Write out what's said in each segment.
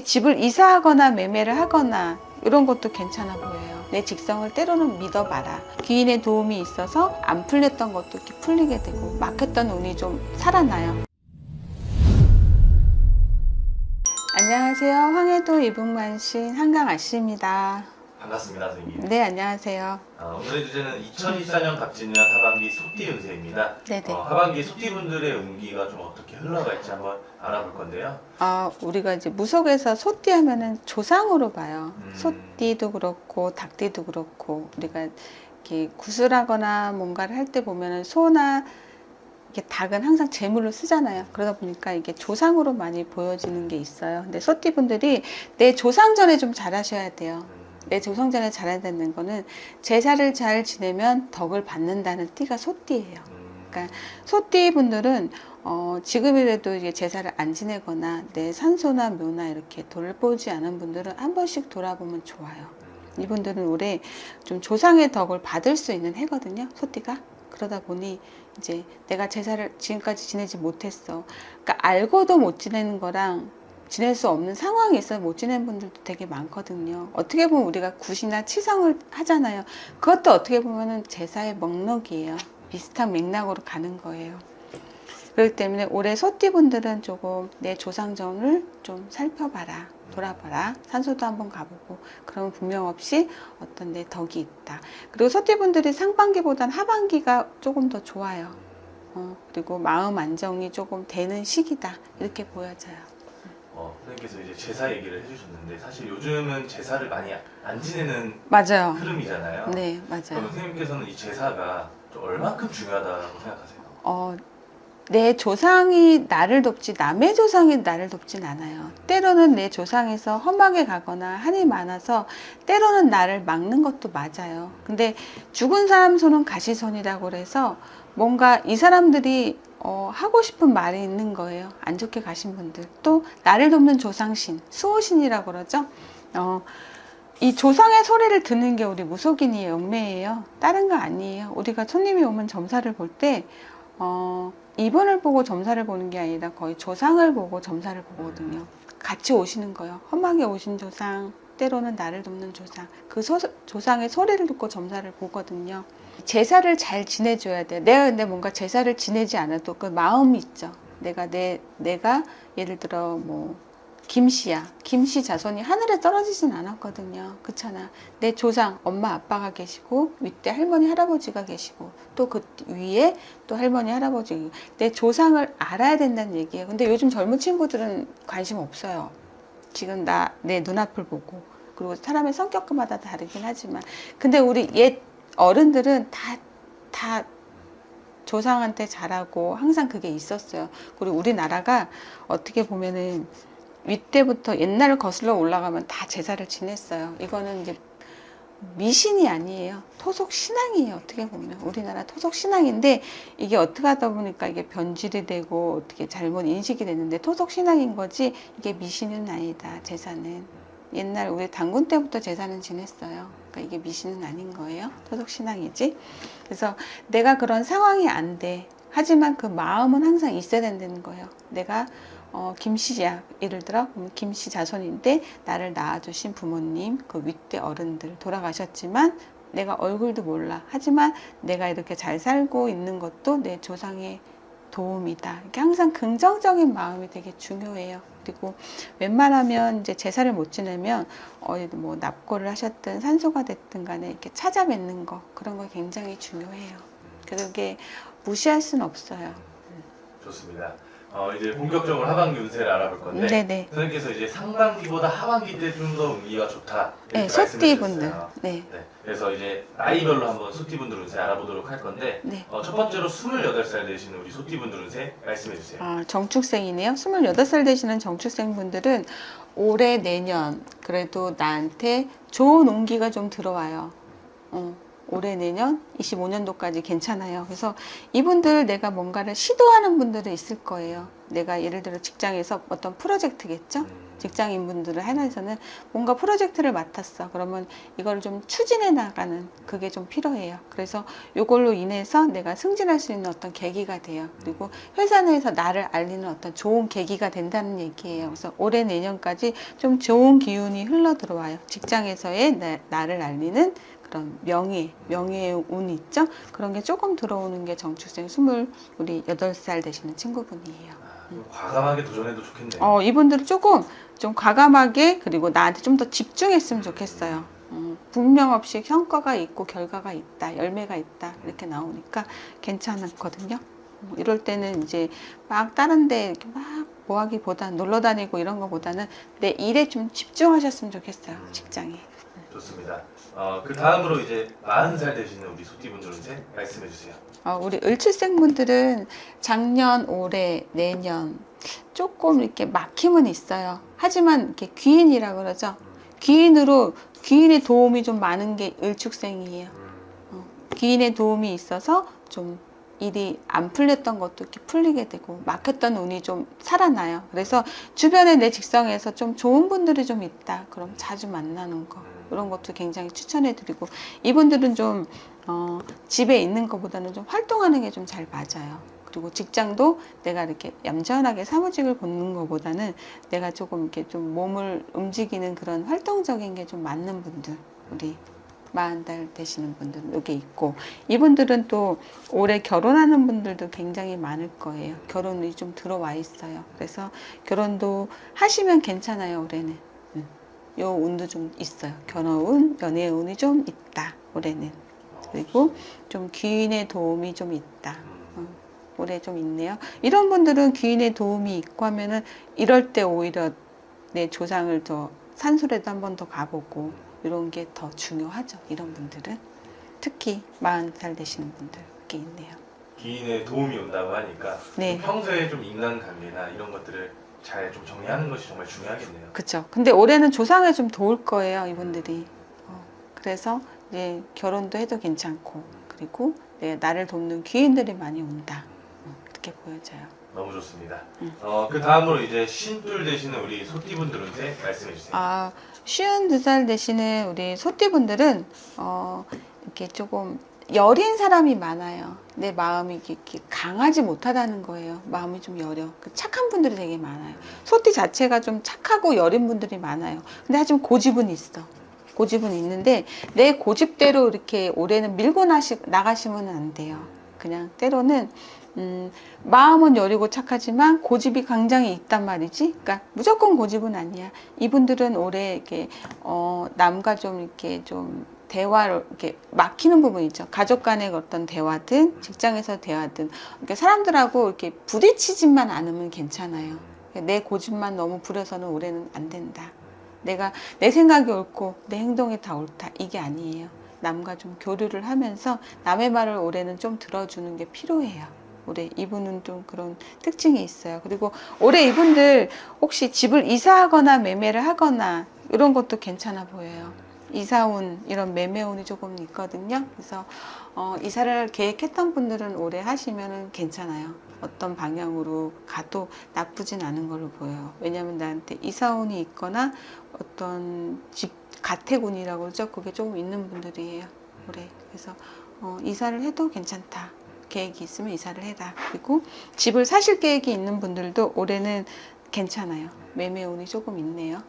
집을 이사하거나 매매를 하거나 이런 것도 괜찮아 보여요. 내 직성을 때로는 믿어봐라. 귀인의 도움이 있어서 안 풀렸던 것도 이렇게 풀리게 되고 막혔던 운이 좀 살아나요. 안녕하세요. 황해도 이북만신 한강아씨입니다. 반갑습니다, 선생님. 네, 안녕하세요. 오늘의 주제는 2024년 갑진년 하반기 소띠 운세입니다. 네네. 하반기 소띠분들의 운기가 좀 어떻게 흘러갈지 한번 알아볼 건데요. 우리가 이제 무속에서 소띠 하면은 조상으로 봐요. 소띠도 그렇고 닭띠도 그렇고 우리가 이렇게 구슬하거나 뭔가를 할 때 보면은 소나 이게 닭은 항상 제물로 쓰잖아요. 그러다 보니까 이게 조상으로 많이 보여지는 게 있어요. 근데 소띠 분들이 내 조상 전에 좀 잘하셔야 돼요. 내 조상 전에 잘해야 되는 거는 제사를 잘 지내면 덕을 받는다는 띠가 소띠예요. 그러니까 소띠 분들은 지금이라도 이제 제사를 안 지내거나 내 산소나 묘나 이렇게 돌보지 않은 분들은 한 번씩 돌아보면 좋아요. 이분들은 올해 좀 조상의 덕을 받을 수 있는 해거든요. 소띠가. 그러다 보니 이제 내가 제사를 지금까지 지내지 못했어. 그러니까 알고도 못 지내는 거랑 지낼 수 없는 상황이 있어서 못 지내는 분들도 되게 많거든요. 어떻게 보면 우리가 굿이나 치성을 하잖아요. 그것도 어떻게 보면은 제사의 목록이에요. 비슷한 맥락으로 가는 거예요. 그렇기 때문에 올해 소띠분들은 조금 내 조상전을 좀 살펴봐라. 돌아봐라. 산소도 한번 가보고 그러면 분명 없이 어떤 내 덕이 있다. 그리고 소띠분들이 상반기보단 하반기가 조금 더 좋아요. 그리고 마음 안정이 조금 되는 시기다. 이렇게 보여져요. 선생님께서 이제 제사 얘기를 해주셨는데 사실 요즘은 제사를 많이 안 지내는 맞아요. 흐름이잖아요. 네, 맞아요. 그럼 선생님께서는 이 제사가 좀 얼만큼 중요하다고 생각하세요? 내 조상이 나를 돕지 남의 조상이 나를 돕진 않아요. 때로는 내 조상에서 험하게 가거나 한이 많아서 때로는 나를 막는 것도 맞아요. 근데 죽은 사람 손은 가시손이라고 그래서 뭔가 이 사람들이 하고 싶은 말이 있는 거예요. 안 좋게 가신 분들. 또 나를 돕는 조상신, 수호신이라고 그러죠. 이 조상의 소리를 듣는 게 우리 무속인이의 영매예요. 다른 거 아니에요. 우리가 손님이 오면 점사를 볼 때 이분을 보고 점사를 보는 게 아니라 거의 조상을 보고 점사를 보거든요. 같이 오시는 거예요. 험하게 오신 조상, 때로는 나를 돕는 조상. 그 조상의 소리를 듣고 점사를 보거든요. 제사를 잘 지내줘야 돼요. 내가 근데 뭔가 제사를 지내지 않아도 그 마음이 있죠. 내가 예를 들어 뭐 김씨야. 김씨 자손이 하늘에 떨어지진 않았거든요. 그렇잖아. 내 조상, 엄마, 아빠가 계시고 윗대 할머니, 할아버지가 계시고 또 그 위에 또 할머니, 할아버지. 내 조상을 알아야 된다는 얘기예요. 근데 요즘 젊은 친구들은 관심 없어요. 지금 내 눈앞을 보고. 그리고 사람의 성격마다 다르긴 하지만. 근데 우리 옛 어른들은 다 조상한테 잘하고 항상 그게 있었어요. 그리고 우리나라가 어떻게 보면은 윗대부터 옛날을 거슬러 올라가면 다 제사를 지냈어요. 이거는 이제 미신이 아니에요. 토속 신앙이에요. 어떻게 보면 우리나라 토속 신앙인데 이게 어떻게 하다 보니까 이게 변질이 되고 어떻게 잘못 인식이 됐는데 토속 신앙인 거지 이게 미신은 아니다. 제사는 옛날 우리 단군 때부터 제사는 지냈어요. 그러니까 이게 미신은 아닌 거예요. 토속 신앙이지. 그래서 내가 그런 상황이 안 돼. 하지만 그 마음은 항상 있어야 된다는 거예요. 내가 김씨야. 예를 들어 김씨 자손인데 나를 낳아주신 부모님, 그 윗대 어른들 돌아가셨지만 내가 얼굴도 몰라. 하지만 내가 이렇게 잘 살고 있는 것도 내 조상의 도움이다. 이렇게 항상 긍정적인 마음이 되게 중요해요. 그리고 웬만하면 이제 제사를 못 지내면 뭐 납고를 하셨든 산소가 됐든 간에 이렇게 찾아 뵙는 거 그런 거 굉장히 중요해요. 그게 무시할 수는 없어요. 좋습니다. 이제 본격적으로 하반기 운세를 알아볼 건데 네네. 선생님께서 이제 상반기보다 하반기 때 좀 더 운기가 좋다 이렇게 네, 소띠 분들. 말씀해 주셨어요. 네. 그래서 이제 나이별로 한번 소띠분들 운세 알아보도록 할 건데 네. 첫 번째로 28살 되시는 우리 소띠분들 운세 말씀해 주세요. 정축생이네요. 28살 되시는 정축생 분들은 올해 내년 그래도 나한테 좋은 운기가 좀 들어와요. 올해 내년 25년도까지 괜찮아요. 그래서 이분들 내가 뭔가를 시도하는 분들은 있을 거예요. 내가 예를 들어 직장에서 어떤 프로젝트겠죠. 직장인분들을 하나에서는 뭔가 프로젝트를 맡았어. 그러면 이걸 좀 추진해 나가는 그게 좀 필요해요. 그래서 이걸로 인해서 내가 승진할 수 있는 어떤 계기가 돼요. 그리고 회사 내에서 나를 알리는 어떤 좋은 계기가 된다는 얘기예요. 그래서 올해 내년까지 좀 좋은 기운이 흘러 들어와요. 직장에서의 나를 알리는 그런 명예의 운 있죠? 그런 게 조금 들어오는 게 정축생 28살 되시는 친구분이에요. 좀 과감하게 도전해도 좋겠네요. 이분들은 조금 좀 과감하게 그리고 나한테 좀 더 집중했으면 좋겠어요. 분명 없이 성과가 있고 결과가 있다, 열매가 있다 이렇게 나오니까 괜찮았거든요. 이럴 때는 이제 막 다른 데 이렇게 막 뭐하기보다 놀러 다니고 이런 거보다는 내 일에 좀 집중하셨으면 좋겠어요. 직장에. 좋습니다. 그 다음으로 이제 40살 되시는 우리 소띠분들한테 말씀해 주세요. 우리 을칠생분들은 작년, 올해, 내년 조금 이렇게 막힘은 있어요. 하지만 이렇게 귀인이라 그러죠. 귀인의 도움이 좀 많은 게 을축생이에요. 귀인의 도움이 있어서 좀 일이 안 풀렸던 것도 이렇게 풀리게 되고 막혔던 운이 좀 살아나요. 그래서 주변에 내 직성에서 좀 좋은 분들이 좀 있다. 그럼 자주 만나는 거 이런 것도 굉장히 추천해드리고 이분들은 좀 집에 있는 것보다는 좀 활동하는 게 좀 잘 맞아요. 그리고 직장도 내가 이렇게 얌전하게 사무직을 보는 것보다는 내가 조금 이렇게 좀 몸을 움직이는 그런 활동적인 게 좀 맞는 분들 우리 40살 되시는 분들은 여기 있고 이분들은 또 올해 결혼하는 분들도 굉장히 많을 거예요. 결혼이 좀 들어와 있어요. 그래서 결혼도 하시면 괜찮아요. 올해는 요 운도 좀 있어요. 결혼운, 연애 운이 좀 있다. 올해는. 그리고 좀 귀인의 도움이 좀 있다. 올해 좀 있네요. 이런 분들은 귀인의 도움이 있고 하면은 이럴 때 오히려 내 조상을 더 산소라도 한 번 더 가보고 이런 게 더 중요하죠. 이런 분들은 특히 40살 되시는 분들 이렇게 있네요. 기인의 도움이 온다고 하니까 네. 평소에 좀 인간관계나 이런 것들을 잘 좀 정리하는 것이 정말 중요하겠네요. 그렇죠. 근데 올해는 조상을 좀 도울 거예요. 이분들이. 그래서 이제 결혼도 해도 괜찮고 그리고 나를 돕는 귀인들이 많이 온다. 이렇게 보여져요. 너무 좋습니다. 그 다음으로 이제 신둘 되시는 우리 소띠분들한테 말씀해 주세요. 52살 되시는 우리 소띠분들은 이렇게 조금 여린 사람이 많아요. 내 마음이 이렇게 강하지 못하다는 거예요. 마음이 좀 여려. 착한 분들이 되게 많아요. 소띠 자체가 좀 착하고 여린 분들이 많아요. 근데 하지만 고집은 있어. 고집은 있는데 내 고집대로 이렇게 올해는 밀고 나가시면 안 돼요. 그냥 때로는 마음은 여리고 착하지만 고집이 굉장히 있단 말이지. 그러니까 무조건 고집은 아니야. 이분들은 올해 이렇게 남과 좀 이렇게 좀 대화를 이렇게 막히는 부분이 있죠. 가족 간의 어떤 대화든 직장에서 대화든 이렇게 사람들하고 이렇게 부딪히지만 않으면 괜찮아요. 내 고집만 너무 부려서는 올해는 안 된다. 내 생각이 옳고 내 행동이 다 옳다. 이게 아니에요. 남과 좀 교류를 하면서 남의 말을 올해는 좀 들어주는 게 필요해요. 올해 이분은 좀 그런 특징이 있어요. 그리고 올해 이분들 혹시 집을 이사하거나 매매를 하거나 이런 것도 괜찮아 보여요. 이사운 이런 매매운이 조금 있거든요. 그래서 이사를 계획했던 분들은 올해 하시면 괜찮아요. 어떤 방향으로 가도 나쁘진 않은 걸로 보여요. 왜냐하면 나한테 이사운이 있거나 어떤 집 가택운이라고 그러죠. 그게 조금 있는 분들이에요. 올해. 그래서 이사를 해도 괜찮다. 계획이 있으면 이사를 해라. 그리고 집을 사실 계획이 있는 분들도 올해는 괜찮아요. 매매운이 조금 있네요.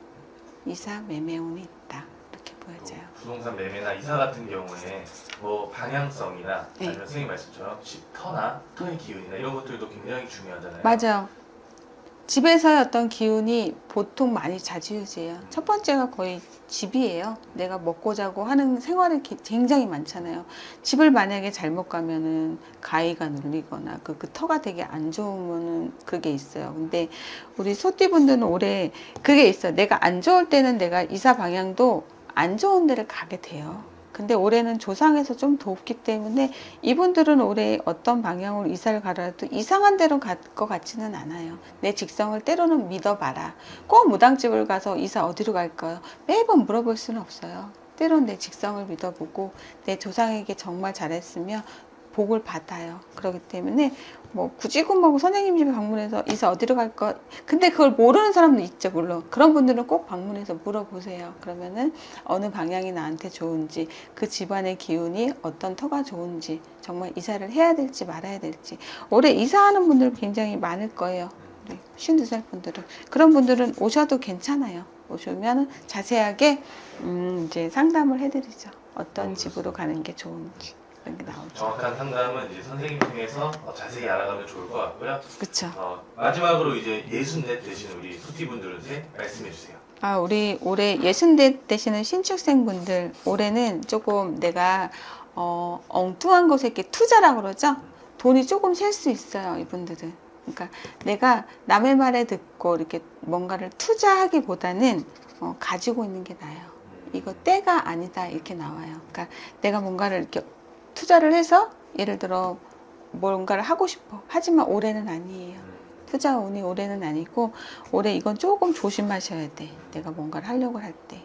이사 매매운이 있다. 이렇게 보여져요. 부동산 매매나 이사 같은 경우에 뭐 방향성이나 네. 아니면 선생님 말씀처럼 집 터나 터의 기운이나 이런 것들도 굉장히 중요하잖아요. 맞아요. 집에서의 어떤 기운이 보통 많이 좌지우지예요. 첫 번째가 거의 집이에요. 내가 먹고 자고 하는 생활이 굉장히 많잖아요. 집을 만약에 잘못 가면은 가위가 눌리거나 그 터가 되게 안 좋으면은 그게 있어요. 근데 우리 소띠분들은 올해 그게 있어요. 내가 안 좋을 때는 내가 이사 방향도 안 좋은 데를 가게 돼요. 근데 올해는 조상에서 좀 돕기 때문에 이분들은 올해 어떤 방향으로 이사를 가더라도 이상한 데로 갈 것 같지는 않아요. 내 직성을 때로는 믿어봐라. 꼭 무당집을 가서 이사 어디로 갈까요? 매번 물어볼 수는 없어요. 때로는 내 직성을 믿어보고 내 조상에게 정말 잘했으면 복을 받아요. 그렇기 때문에 뭐 굳이 뭐 선생님 집에 방문해서 이사 어디로 갈 거, 근데 그걸 모르는 사람도 있죠. 물론 그런 분들은 꼭 방문해서 물어보세요. 그러면은 어느 방향이 나한테 좋은지, 그 집안의 기운이 어떤 터가 좋은지, 정말 이사를 해야 될지 말아야 될지. 올해 이사하는 분들 굉장히 많을 거예요. 우리 52살 분들은. 그런 분들은 오셔도 괜찮아요. 오시면 자세하게 이제 상담을 해드리죠. 어떤 집으로 가는 게 좋은지. 이런 게 나오죠. 정확한 상담은 이제 선생님 통해서 자세히 알아가면 좋을 것 같고요. 그렇죠. 마지막으로 이제 64 되신 우리 소띠분들한테 말씀해 주세요. 우리 올해 64 되시는 신축생분들, 올해는 조금 내가 엉뚱한 것에 이렇게 투자라고 그러죠? 돈이 조금 셀 수 있어요, 이분들은. 그러니까 내가 남의 말에 듣고 이렇게 뭔가를 투자하기보다는 가지고 있는 게 나아요. 이거 때가 아니다, 이렇게 나와요. 그러니까 내가 뭔가를 이렇게 투자를 해서 예를 들어 뭔가를 하고 싶어. 하지만 올해는 아니에요. 투자 운이 올해는 아니고 올해 이건 조금 조심하셔야 돼. 내가 뭔가를 하려고 할 때.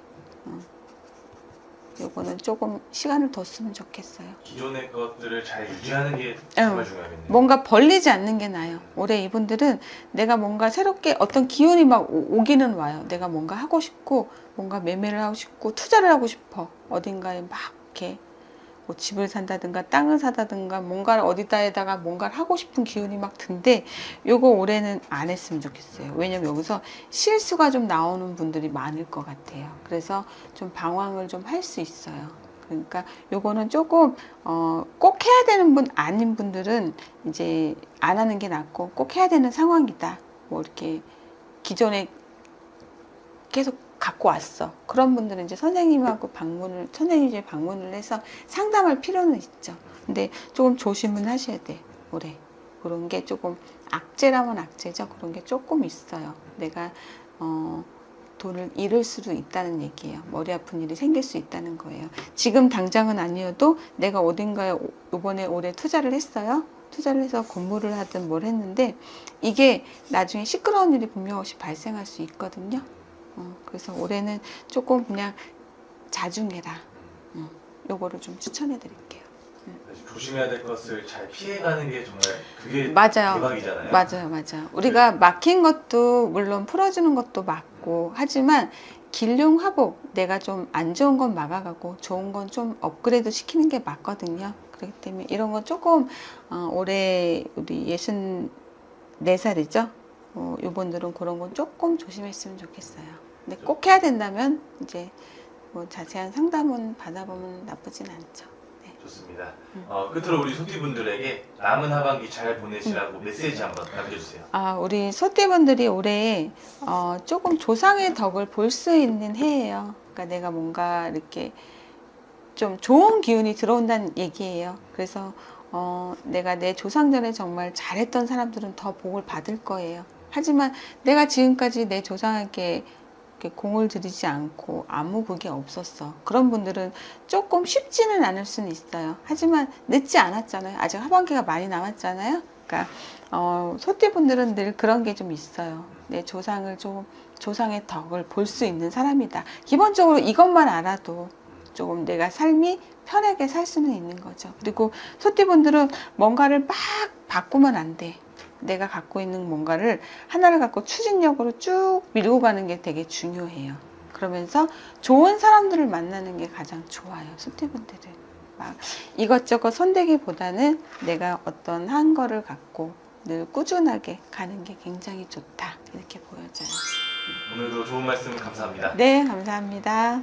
요거는 조금 시간을 더 쓰면 좋겠어요. 기존의 것들을 잘 유지하는 게 정말 중요하겠네요. 뭔가 벌리지 않는 게 나아요. 올해 이분들은 내가 뭔가 새롭게 어떤 기운이 막 오기는 와요. 내가 뭔가 하고 싶고 뭔가 매매를 하고 싶고 투자를 하고 싶어. 어딘가에 막 이렇게 뭐 집을 산다든가 땅을 사다든가 뭔가를 어디다에다가 뭔가를 하고 싶은 기운이 막 든데 요거 올해는 안 했으면 좋겠어요. 왜냐면 여기서 실수가 좀 나오는 분들이 많을 것 같아요. 그래서 좀 방황을 좀 할 수 있어요. 그러니까 요거는 조금 꼭 해야 되는 분 아닌 분들은 이제 안 하는 게 낫고, 꼭 해야 되는 상황이다. 뭐 이렇게 기존에 계속 갖고 왔어. 그런 분들은 이제 선생님하고 선생님 집에 방문을 해서 상담할 필요는 있죠. 근데 조금 조심은 하셔야 돼, 올해. 그런 게 조금 악재라면 악재죠. 그런 게 조금 있어요. 내가 돈을 잃을 수도 있다는 얘기예요. 머리 아픈 일이 생길 수 있다는 거예요. 지금 당장은 아니어도 내가 어딘가에 이번에 올해 투자를 했어요. 투자를 해서 공부를 하든 뭘 했는데 이게 나중에 시끄러운 일이 분명히 발생할 수 있거든요. 그래서 올해는 조금 그냥 자중해라. 요거를 좀 추천해 드릴게요. 조심해야 될 것을 잘 피해가는 게 정말 그게 맞아요. 대박이잖아요. 맞아요. 우리가 막힌 것도 물론 풀어주는 것도 맞고, 하지만 길흉화복, 내가 좀 안 좋은 건 막아가고 좋은 건 좀 업그레이드 시키는 게 맞거든요. 그렇기 때문에 이런 건 조금 올해 우리 64살이죠. 요분들은 그런 건 조금 조심했으면 좋겠어요. 근데 꼭 해야 된다면 이제 뭐 자세한 상담은 받아보면 나쁘진 않죠. 네. 좋습니다. 끝으로 우리 소띠분들에게 남은 하반기 잘 보내시라고 메시지 한번 남겨주세요. 우리 소띠분들이 올해 조금 조상의 덕을 볼 수 있는 해예요. 그러니까 내가 뭔가 이렇게 좀 좋은 기운이 들어온다는 얘기예요. 그래서 내가 내 조상전에 정말 잘했던 사람들은 더 복을 받을 거예요. 하지만 내가 지금까지 내 조상에게 공을 들이지 않고 아무 복이 없었어. 그런 분들은 조금 쉽지는 않을 수는 있어요. 하지만 늦지 않았잖아요. 아직 하반기가 많이 남았잖아요. 그러니까 소띠분들은 늘 그런 게 좀 있어요. 내 조상을 조상의 덕을 볼 수 있는 사람이다. 기본적으로 이것만 알아도 조금 내가 삶이 편하게 살 수는 있는 거죠. 그리고 소띠분들은 뭔가를 막 바꾸면 안 돼. 내가 갖고 있는 뭔가를 하나를 갖고 추진력으로 쭉 밀고 가는 게 되게 중요해요. 그러면서 좋은 사람들을 만나는 게 가장 좋아요. 소띠분들은 막 이것저것 손대기보다는 내가 어떤 한 거를 갖고 늘 꾸준하게 가는 게 굉장히 좋다, 이렇게 보여져요. 오늘도 좋은 말씀 감사합니다. 네, 감사합니다.